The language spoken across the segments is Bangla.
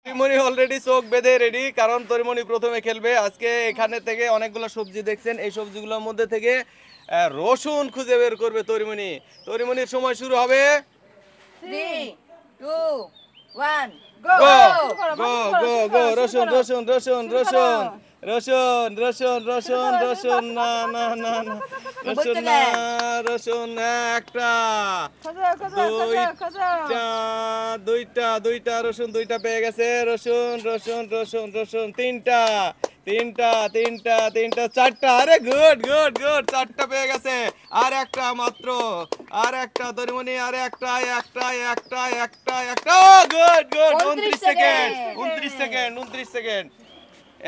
তরিমনি অলরেডি চোখ বেঁধে রেডি, কারণ তরিমনি প্রথমে খেলবে আজকে। এখানে থেকে অনেকগুলো সবজি দেখছেন, এই সবজিগুলোর মধ্যে থেকে রসুন খুঁজে বের করবে তরিমনি। তরিমনির সময় শুরু হবে। 3 2 1 গো গো গো গো। রসুন রসুন রসুন রসুন রসুন রসুন রসুন রসুন, না না না না, রসুন না, রসুন একটা, দুইটা দুইটা রসুন, দুইটা পেয়ে গেছে। রসুন রসুন রসুন রসুন, তিনটা তিনটা তিনটা তিনটা, চারটা। আরে গুড গুড গুড, চারটা পেয়ে গেছে। আর একটা মাত্র, আর একটা তরিমনি, আর একটা একটা একটা একটা একটা। Good good, 29 second 29 second 29 second.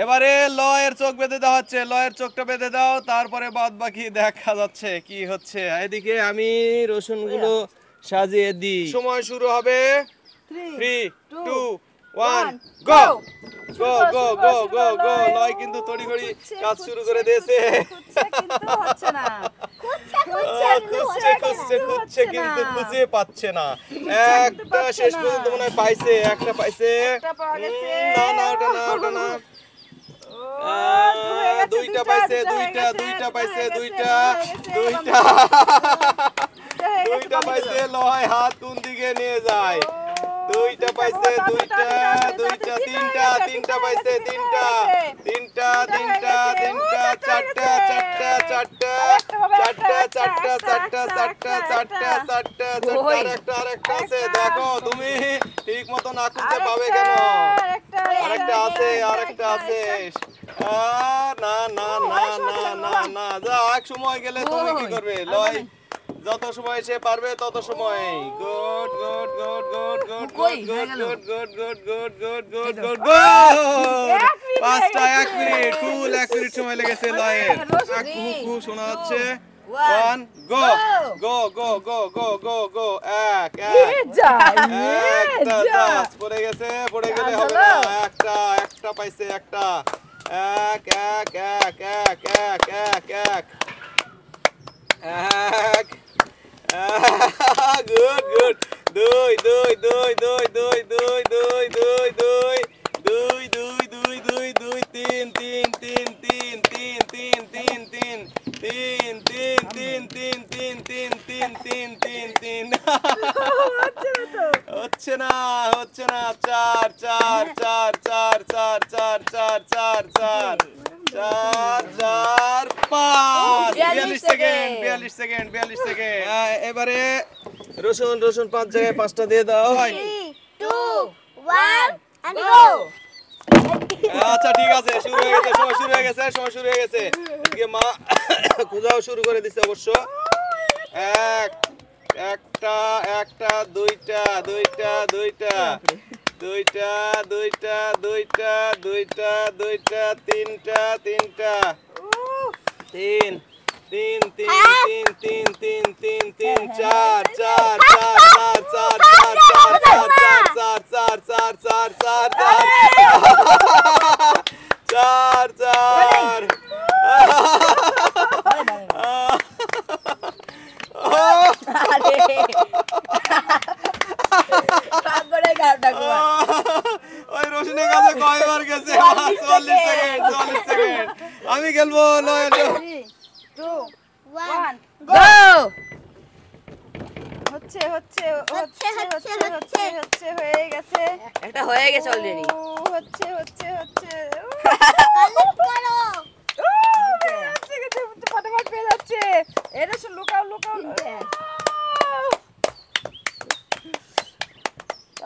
এবারে লয়ের চোখ বেঁধে দেওয়া হচ্ছে, লয়ের চোখটা বেঁধে দাও, তারপরে বাদ বাকি দেখা যাচ্ছে কি হচ্ছে। এদিকে আমি রসুনগুলো সাজিয়ে দিই। সময় শুরু হবে। 3 2 1 গো গো গো গো গো গো। লয় কিন্তু তড়িঘড়ি কাজ শুরু করে দিয়েছে। খুঁজছে খুঁজছে খুঁজছে কিন্তু খুঁজে পাচ্ছে না। একটা শেষ পর্যন্ত মনে হয় পাইছে, একটা পাইছে। না না, ওটা না, ওটা না। দুইটা পাইছে, দুইটা দুইটা পাইছে, দুইটা দুইটা দুইটা পাইছে। লয় হাত কোন দিকে নিয়ে যায়? দুইটা পাইছে, দুইটা দুইটা, তিনটা তিনটা পাইছে, তিনটা তিনটা তিনটা তিনটা, চারটা চারটা চারটা চারটা চারটা চারটা চারটা চারটা চারটা চারটা, আরেকটা আরেকটা আছে। দেখো তুমি ঠিক মতো না খুঁজতে পাবে কেন? আরেকটা আছে, আরেকটা আছে। না না না না না না, যাক, সময় গেলে তুমি কি করবে? লয় যত সময় সে পারবে তত সময়। Good good good good good good good good good good good good good good good. পাঁচটা 1 মিনিট, ফুল 1 মিনিট সময় লেগেছে লয়ের। হু শোনা যাচ্ছে। 1 গো গো গো গো গো গো গো। এক একটা জাস্ট পড়ে গেছে, পড়ে গেলে হবে না। একটা একটা পাইছে, একটা। এক এক এক এক এক এক এক এক। Good good. দুই দুই দুই দুই দুই দুই দুই দুই দুই দুই দুই দুই দুই দুই, তিন তিন তিন তিন তিন তিন তিন তিন তিন তিন তিন তিন তিন তিন তিন তিন তিন তিন। হচ্ছে না হচ্ছে না। চার চার চার চার চার চার চার চার চার চার চার 5। 42 সেকেন্ড 42 সেকেন্ড 42 সেকেন্ড। এবারে রসুন রসুন 5 জায়গায় 5টা দিয়ে দাও। 3 2 1 and go. আচ্ছা ঠিক আছে, শুরু হয়ে গেছে, সময় শুরু হয়ে গেছে, সময় শুরু হয়ে গেছে। এদিকে মা খোঁজাও শুরু করে দিছে অবশ্য। এক একটা একটা, দুইটা দুইটা দুইটা দুইটা দুইটা দুইটা দুইটা দুইটা, তিনটা তিনটা, তিন তিন তিন তিন তিন তিন তিন তিন, চার চার চার চার চার চার চার চার চার চার চার চার চার চার চার চার। ওই রোশনের কাছে কয়বার গেছে? 40 সেকেন্ড 40 সেকেন্ড। আমি খেলবো। 3 2 1 go. হচ্ছে হচ্ছে হচ্ছে হচ্ছে হচ্ছে হচ্ছে, হয়ে গেছে, একটা হয়ে গেছে অলরেডি। হচ্ছে হচ্ছে হচ্ছে। ফটাফট পেয়ে যাচ্ছে। এটা লুকাও লুকাও।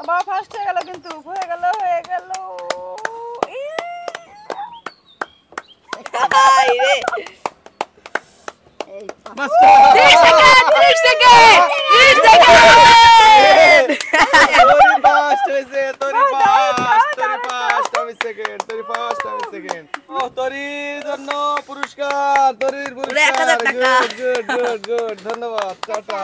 বাবা ফার্স্ট হয়ে গেল, কিন্তু হয়ে গেল হয়ে গেল। তরির জন্য পুরস্কার, তরির পুরস্কার। গুড গুড গুড গুড, ধন্যবাদ, টাটা।